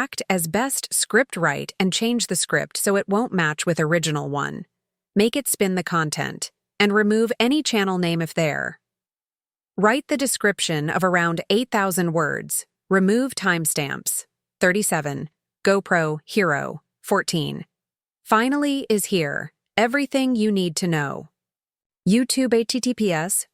act as best script write and change the script so it won't match with original one. Make it spin the content, and remove any channel name if there. Write the description of around 8,000 words. Remove timestamps. 37. GoPro Hero. 14. Finally is here. Everything you need to know. YouTube https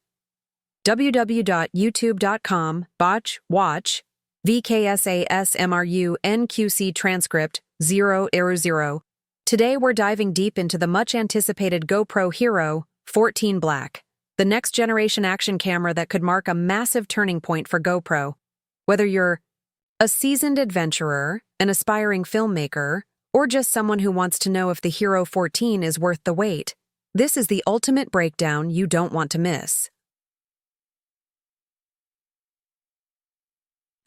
www.youtube.com/watch VKSASMRUNQC transcript 000. Today we're diving deep into the much-anticipated GoPro Hero 14 Black, the next-generation action camera that could mark a massive turning point for GoPro. Whether you're a seasoned adventurer, an aspiring filmmaker, or just someone who wants to know if the Hero 14 is worth the wait, this is the ultimate breakdown you don't want to miss.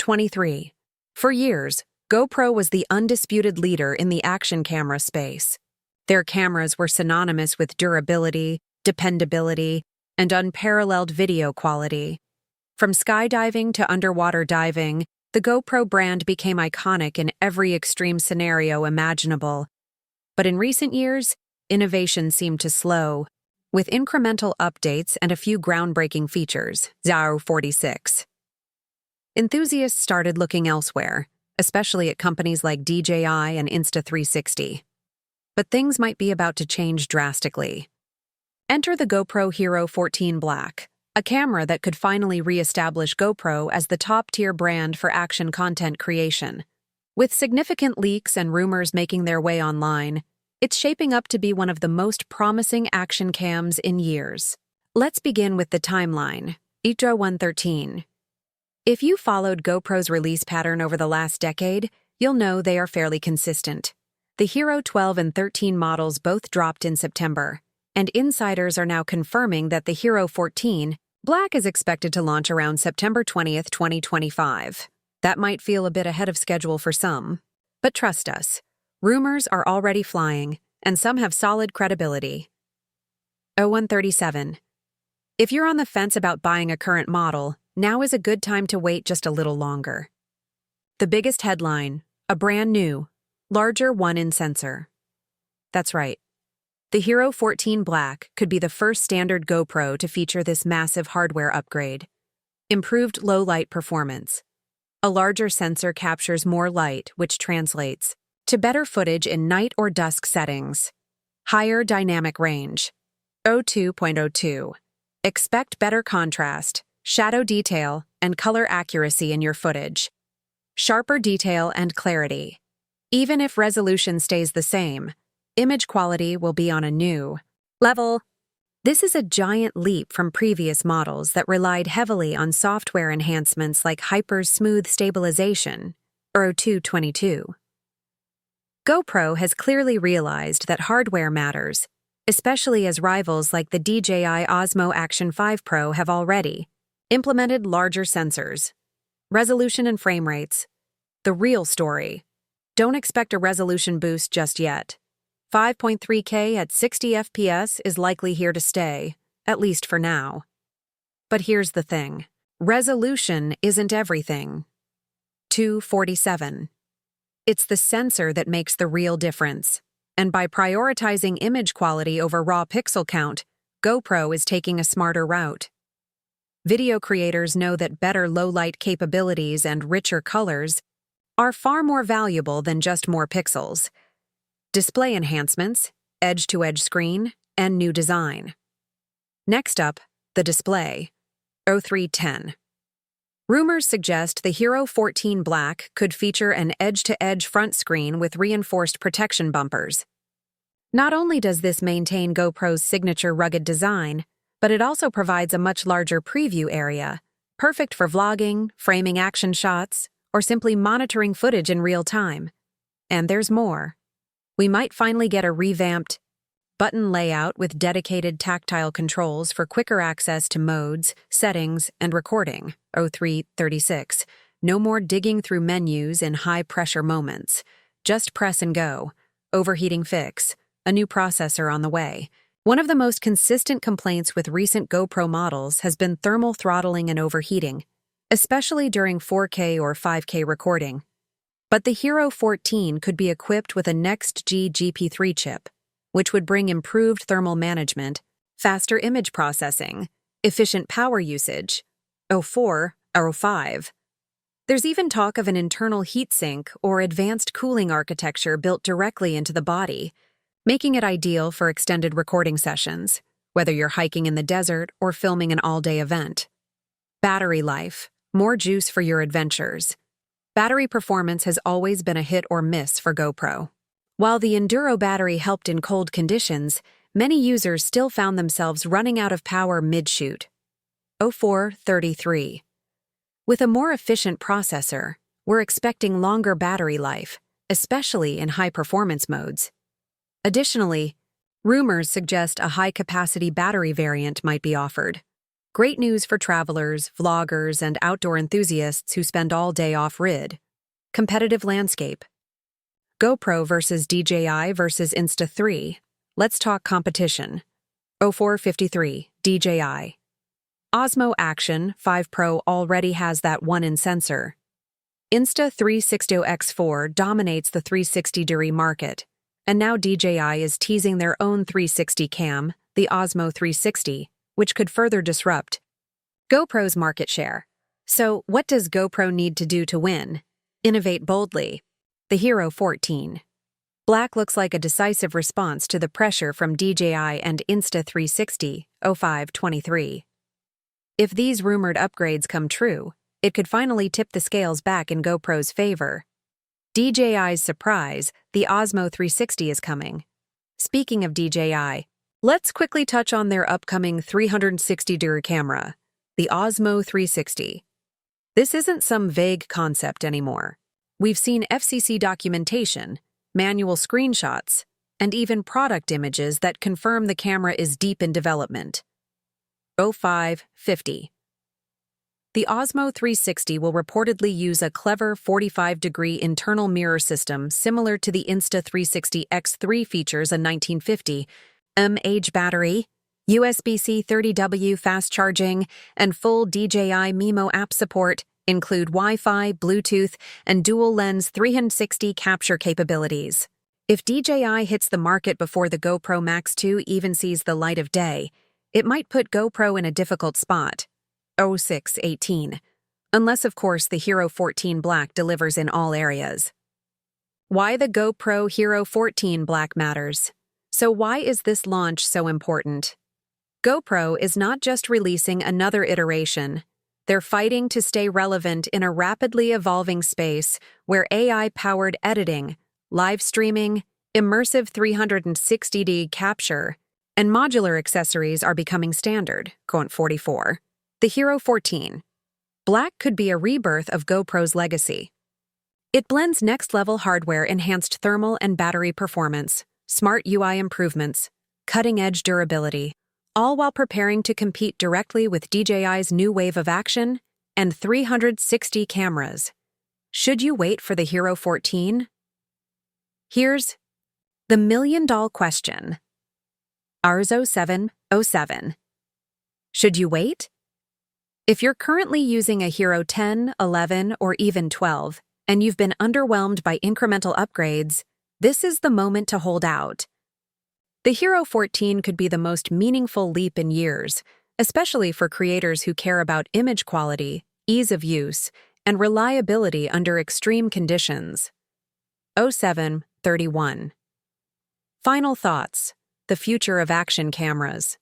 23. For years, GoPro was the undisputed leader in the action camera space. Their cameras were synonymous with durability, dependability, and unparalleled video quality. From skydiving to underwater diving, the GoPro brand became iconic in every extreme scenario imaginable. But in recent years, innovation seemed to slow. With incremental updates and a few groundbreaking features, 46. Enthusiasts started looking elsewhere, especially at companies like DJI and Insta360. But things might be about to change drastically. Enter the GoPro Hero 14 Black, a camera that could finally re-establish GoPro as the top-tier brand for action content creation. With significant leaks and rumors making their way online, it's shaping up to be one of the most promising action cams in years. Let's begin with the timeline. ITRA 113. If you followed GoPro's release pattern over the last decade, you'll know they are fairly consistent. The Hero 12 and 13 models both dropped in September, and insiders are now confirming that the Hero 14 Black is expected to launch around September 20th, 2025. That might feel a bit ahead of schedule for some, but trust us, rumors are already flying, and some have solid credibility. 0137. If you're on the fence about buying a current model, now is a good time to wait just a little longer. The biggest headline, a brand new, larger 1-in sensor. That's right. The Hero 14 Black could be the first standard GoPro to feature this massive hardware upgrade. Improved low-light performance. A larger sensor captures more light, which translates to better footage in night or dusk settings. Higher dynamic range. 02.02. Expect better contrast, shadow detail, and color accuracy in your footage. Sharper detail and clarity. Even if resolution stays the same, image quality will be on a new level. This is a giant leap from previous models that relied heavily on software enhancements like Hyper's smooth stabilization, or 0222. GoPro has clearly realized that hardware matters, especially as rivals like the DJI Osmo Action 5 Pro have already implemented larger sensors. Resolution and frame rates. The real story. Don't expect a resolution boost just yet. 5.3K at 60 FPS is likely here to stay, at least for now. But here's the thing. Resolution isn't everything. 247. It's the sensor that makes the real difference. And by prioritizing image quality over raw pixel count, GoPro is taking a smarter route. Video creators know that better low-light capabilities and richer colors are far more valuable than just more pixels. Display enhancements, edge-to-edge screen, and new design. Next up, the display. 0310. Rumors suggest the Hero 14 Black could feature an edge-to-edge front screen with reinforced protection bumpers. Not only does this maintain GoPro's signature rugged design, but it also provides a much larger preview area, perfect for vlogging, framing action shots, or simply monitoring footage in real time. And there's more. We might finally get a revamped button layout with dedicated tactile controls for quicker access to modes, settings, and recording. 0336. No more digging through menus in high-pressure moments. Just press and go. Overheating fix. A new processor on the way. One of the most consistent complaints with recent GoPro models has been thermal throttling and overheating, especially during 4K or 5K recording. But the Hero 14 could be equipped with a next-G GP3 chip, which would bring improved thermal management, faster image processing, efficient power usage, O4, O5. There's even talk of an internal heatsink or advanced cooling architecture built directly into the body, making it ideal for extended recording sessions, whether you're hiking in the desert or filming an all-day event. Battery life, more juice for your adventures. Battery performance has always been a hit or miss for GoPro. While the Enduro battery helped in cold conditions, many users still found themselves running out of power mid-shoot. O4-33. With a more efficient processor, we're expecting longer battery life, especially in high-performance modes. Additionally, rumors suggest a high-capacity battery variant might be offered. Great news for travelers, vloggers, and outdoor enthusiasts who spend all day off-grid. Competitive landscape. GoPro versus DJI versus Insta3. Let's talk competition. O4-53, DJI. Osmo Action 5 Pro already has that one-in sensor. Insta360X4 dominates the 360-degree market, and now DJI is teasing their own 360 cam, the Osmo 360, which could further disrupt GoPro's market share. So, what does GoPro need to do to win? Innovate boldly. The Hero 14. Black looks like a decisive response to the pressure from DJI and Insta360 O5-23. If these rumored upgrades come true, it could finally tip the scales back in GoPro's favor. DJI's surprise, the Osmo 360 is coming. Speaking of DJI, let's quickly touch on their upcoming 360-degree camera, the Osmo 360. This isn't some vague concept anymore. We've seen FCC documentation, manual screenshots, and even product images that confirm the camera is deep in development. O5-50. The Osmo 360 will reportedly use a clever 45-degree internal mirror system similar to the Insta360 X3 features a 1950 mAh battery, USB-C 30W fast charging, and full DJI Mimo app support include Wi-Fi, Bluetooth, and dual-lens 360 capture capabilities. If DJI hits the market before the GoPro Max 2 even sees the light of day, it might put GoPro in a difficult spot. O6-18. Unless, of course, the Hero 14 Black delivers in all areas. Why the GoPro Hero 14 Black matters. So why is this launch so important? GoPro is not just releasing another iteration. They're fighting to stay relevant in a rapidly evolving space where AI-powered editing, live streaming, immersive 360D capture, and modular accessories are becoming standard. Quote 44. The Hero 14. Black could be a rebirth of GoPro's legacy. It blends next-level hardware-enhanced thermal and battery performance, smart UI improvements, cutting-edge durability, all while preparing to compete directly with DJI's new wave of action and 360 cameras. Should you wait for the Hero 14? Here's the million-dollar question. Arzo 707. Should you wait? If you're currently using a Hero 10, 11, or even 12, and you've been underwhelmed by incremental upgrades, this is the moment to hold out. The Hero 14 could be the most meaningful leap in years, especially for creators who care about image quality, ease of use, and reliability under extreme conditions. 07-31. Final thoughts. The future of action cameras.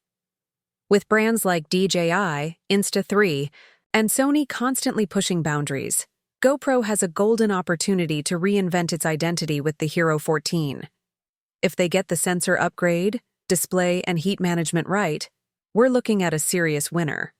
With brands like DJI, Insta3, and Sony constantly pushing boundaries, GoPro has a golden opportunity to reinvent its identity with the Hero 14. If they get the sensor upgrade, display, and heat management right, we're looking at a serious winner.